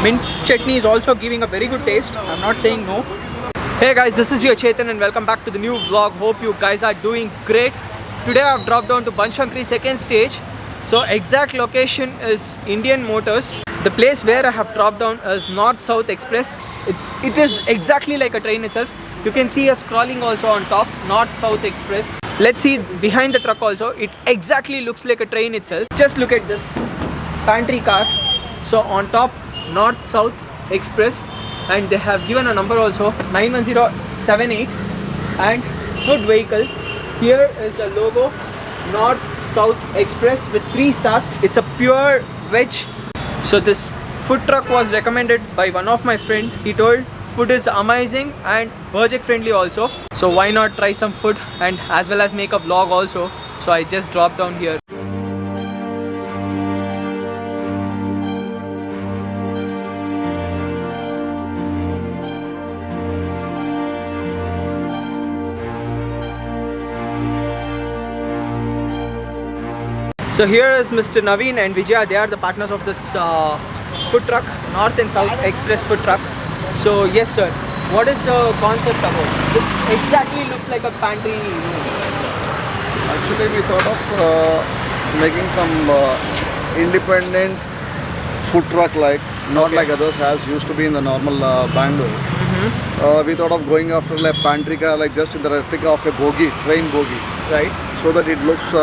Mint chutney is also giving a very good taste. I'm not saying no. Hey guys, this is your Chetan and welcome back to the new vlog. Hope you guys are doing great. Today I've dropped down to Banashankari second stage. So exact location is Indian Motors. The place where I have dropped down is North-South Express. It is exactly like a train itself. You can see a scrolling also on top, North-South Express. Let's see behind the truck also. It exactly looks like a train itself. Just look at this pantry car. So on top, North-South Express, and they have given a number also, 91078, and good vehicle. Here is a logo, North-South Express with 3 stars. It's a pure veg. So this food truck was recommended by one of my friend. He told food is amazing and budget friendly also. So why not try some food and as well as make a vlog also. So I just dropped down here. So here is Mr. Naveen and Vijaya. They are the partners of this food truck, North and South Express food truck. So yes sir, what is the concept about? This exactly looks like a pantry. Actually we thought of making some independent food truck not like others as used to be in the normal Bangalore. We thought of going after like pantry car, like just in the replica of a bogie, train bogie. Right. So that it looks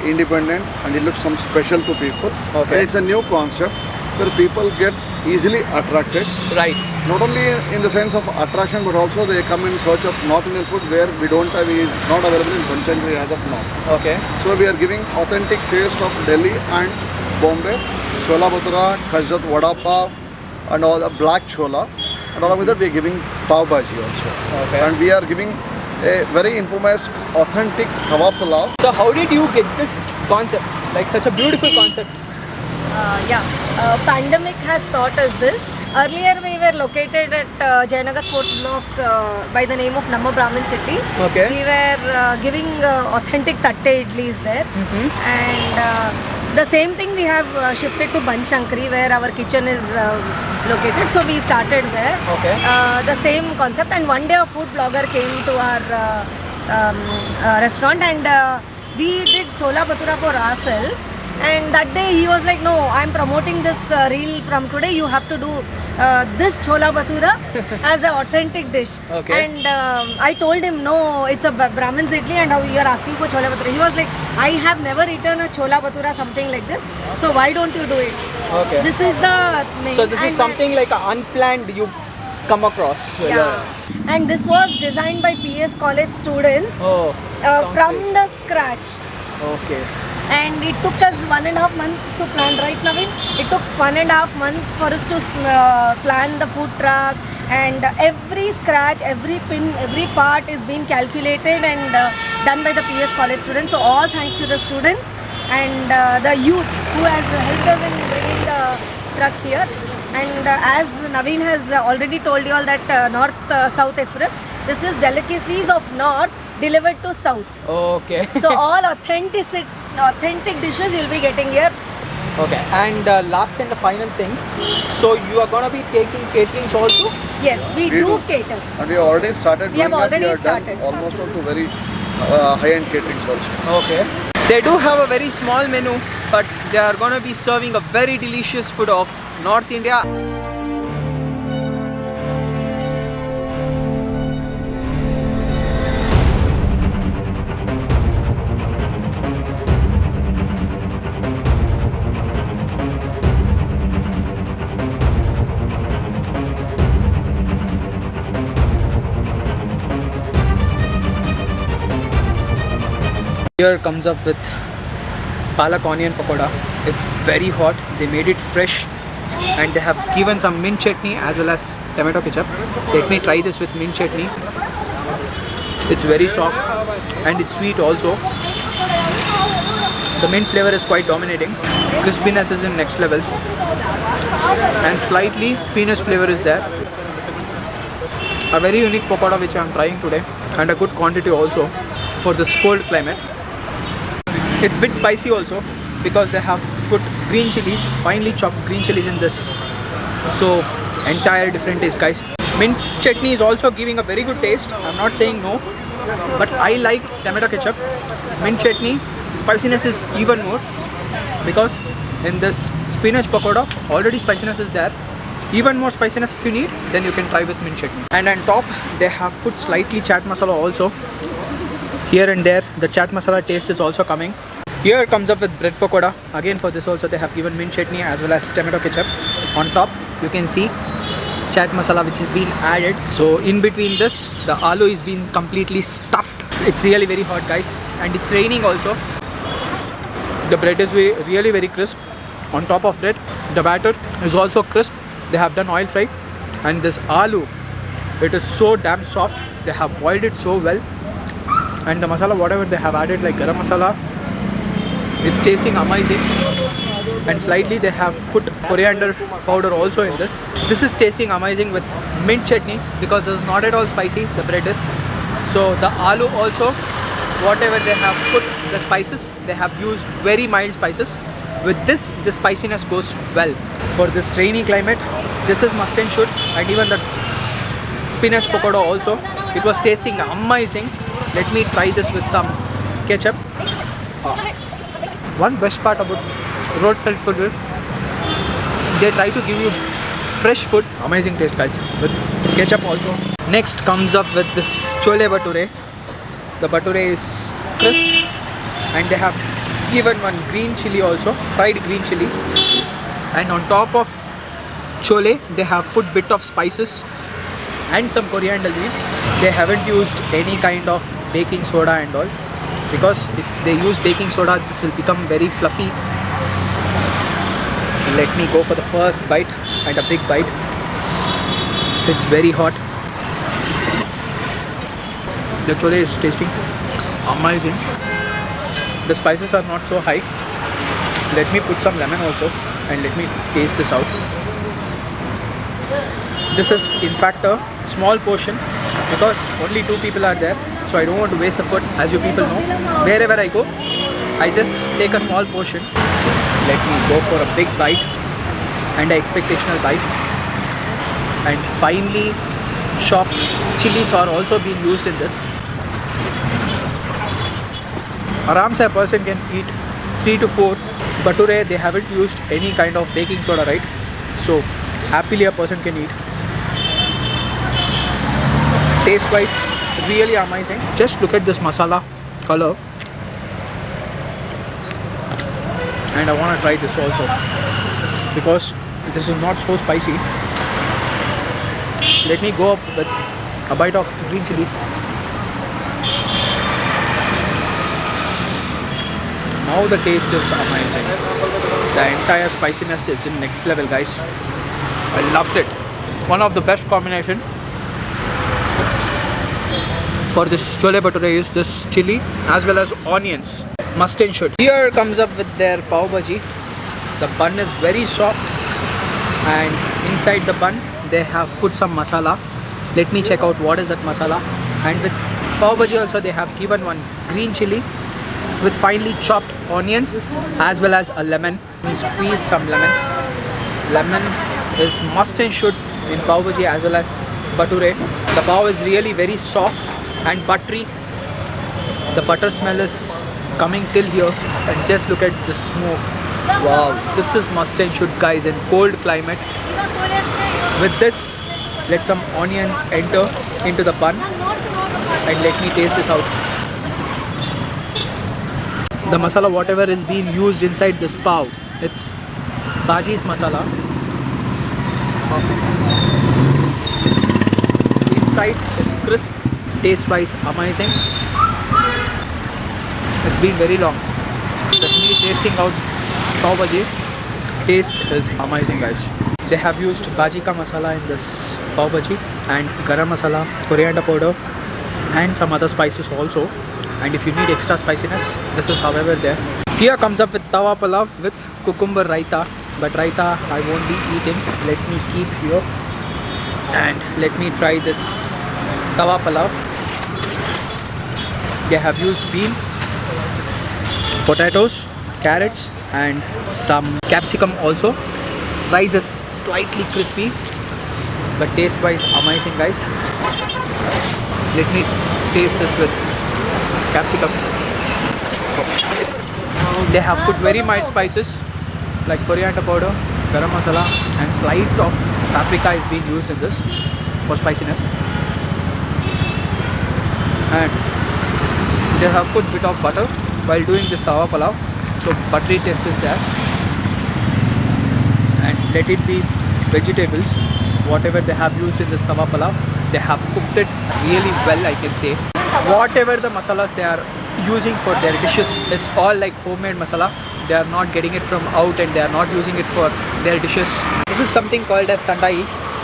independent and it looks some special to people. Okay. And it's a new concept where people get easily attracted. Right. Not only in the sense of attraction, but also they come in search of North Indian food where we don't have, is not available in Banashankari as of now. Okay. So we are giving authentic taste of Delhi and Bombay, chola bhatura, khajrat vada pav, and all the black chola. And along with that we are giving pav bhaji also. Okay. And we are giving a very infamous, authentic tawa pulao. So how did you get this concept? Like such a beautiful concept. Pandemic has taught us this. Earlier we were located at Jayanagar 4th block by the name of Namma Brahmin City. Okay. We were giving authentic tatte idlis there. And the same thing we have shifted to Banashankari where our kitchen is located. So we started there. Okay. The same concept, and one day a food blogger came to our restaurant and we did chola bhatura for ourselves. And that day he was like, no, I'm promoting this reel from today. You have to do this chola bhatura as an authentic dish. Okay. And I told him, no, it's a Brahmin idli and you are asking for chola bhatura. He was like, I have never eaten a chola bhatura, something like this. So why don't you do it? Okay. This is the main. So this is something like unplanned you come across. Yeah. And this was designed by PS College students Oh. from the scratch. Okay. And it took us 1.5 months to plan, right Naveen? It took 1.5 months for us to plan the food truck, and every scratch, every pin, every part is being calculated and done by the PS College students. So all thanks to the students and the youth who has helped us in bringing the truck here. And as Naveen has already told you all that North-South Express, this is delicacies of North delivered to South. Okay. So all authentic dishes you'll be getting here. Okay. And last and the final thing. So you are gonna be taking caterings also? Yes, we do cater. And we already started We have doing that. already We are started. done almost on to very high-end caterings also. Okay. They do have a very small menu, but they are gonna be serving a very delicious food of North India. Here comes up with palak onion pakoda. It's very hot. They made it fresh and they have given some mint chutney as well as tomato ketchup. Let me try this with mint chutney. It's very soft and it's sweet also. The mint flavor is quite dominating. Crispiness is in next level and slightly peanut flavor is there. A very unique pakoda which I am trying today, and a good quantity also for this cold climate. It's a bit spicy also because they have put green chilies, finely chopped green chilies in this So entire different taste, guys. Mint chutney is also giving a very good taste. I'm not saying no, but I like tomato ketchup. Mint chutney spiciness is even more because in this spinach pakoda already spiciness is there. Even more spiciness if you need, then you can try with mint chutney. And on top they have put slightly chaat masala also. Here and there the chaat masala taste is also coming. Here comes up with bread pakoda. Again for this also they have given mint chutney as well as tomato ketchup. On top you can see chaat masala which is being added. So in between this the aloo is being completely stuffed. It's really very hot, guys, and it's raining also. The bread is really very crisp. On top of bread the batter is also crisp. They have done oil fry, and this aloo, it is so damn soft. They have boiled it so well, and the masala whatever they have added like garam masala, it's tasting amazing. And slightly they have put coriander powder also in this. This is tasting amazing with mint chutney because it's not at all spicy, the bread is. So the aloo also, whatever they have put the spices, they have used very mild spices. With this, the spiciness goes well. For this rainy climate, this is must and should. And even the spinach pakoda also, it was tasting amazing. Let me try this with some ketchup. One best part about roadside food is they try to give you fresh food. Amazing taste, guys, with ketchup also. Next comes up with this chole bhature. The bhature is crisp, and they have given one green chili also, fried green chili. And on top of chole they have put bit of spices and some coriander leaves. They haven't used any kind of baking soda and all, because if they use baking soda this will become very fluffy. Let me go for the first bite, and a big bite. It's very hot. The chole is tasting amazing. The spices are not so high. Let me put some lemon also and let me taste this out. This is in fact a small portion because only 2 people are there, so I don't want to waste the food. As you people know, wherever I go I just take a small portion. Let me go for a big bite and an expectational bite. And finely chopped chilies are also being used in this. Aram se a person can eat 3 to 4 bhature. They haven't used any kind of baking soda, right? So happily a person can eat. Taste wise, really amazing. Just look at this masala color, and I want to try this also because this is not so spicy. Let me go up with a bite of green chili. Now the taste is amazing. The entire spiciness is in next level, guys. I loved it. One of the best combination for this chole bhature is this chili as well as onions. Must and should. Here comes up with their pav bhaji. The bun is very soft, and inside the bun they have put some masala. Let me check out what is that masala. And with pav bhaji also they have given one green chili with finely chopped onions as well as a lemon. We squeeze some lemon. Lemon is must and should in pav bhaji as well as bhature. The pav is really very soft and buttery. The butter smell is coming till here, and just look at the smoke. Wow, this is must and should, guys, in cold climate. With this, let some onions enter into the bun and let me taste this out. The masala whatever is being used inside this pav, it's bhaji's masala. Inside it's crisp, taste wise amazing. It's been very long. Let me tasting out pav bhaji. Taste is amazing, guys. They have used bhaji ka masala in this pav bhaji, and garam masala, coriander powder and some other spices also. And if you need extra spiciness, this is however there. Here comes up with tawa palav with cucumber raita, but raita I won't be eating. Let me keep here and let me try this tawa palav. They have used beans, potatoes, carrots and some capsicum also. rice is slightly crispy, but taste wise amazing, guys. Let me taste this with capsicum. They have put very mild spices like coriander powder, garam masala, and slight of paprika is being used in this for spiciness. And they have put bit of butter while doing this tawa pulao, so buttery taste is there. And let it be vegetables, whatever they have used in this tawa pulao, they have cooked it really well, I can say. Whatever the masalas they are using for their dishes, it's all like homemade masala. They are not getting it from out and they are not using it for their dishes. This is something called as tandai.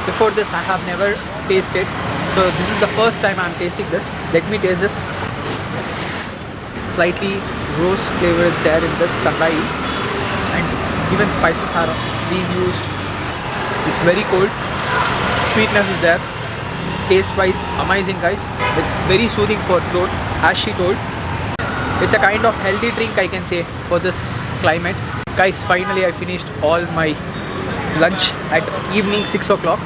Before this I have never tasted, so this is the first time I am tasting this. Let me taste this. Slightly roast flavor is there in this tandai, and even spices are being used. It's very cold. Sweetness is there. Taste wise amazing, guys. It's very soothing for throat, as she told. It's a kind of healthy drink, I can say, for this climate. Guys, finally I finished all my lunch at evening 6 o'clock.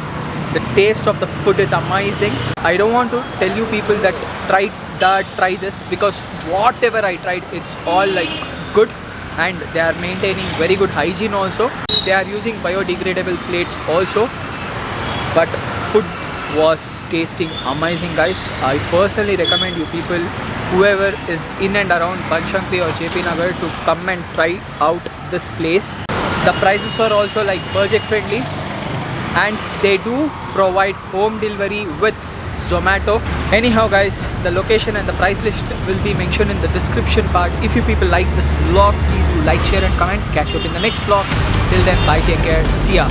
The taste of the food is amazing. I don't want to tell you people that try this, because whatever I tried, it's all like good, and they are maintaining very good hygiene also. They are using biodegradable plates also, but food was tasting amazing, guys. I personally recommend you people, whoever is in and around Banchankri or JP Nagar, to come and try out this place. The prices are also like budget friendly, and they do provide home delivery with Zomato. Anyhow, guys, the location and the price list will be mentioned in the description part. If you people like this vlog, please do like, share and comment. Catch you up in the next vlog. Till then, bye, take care, see ya.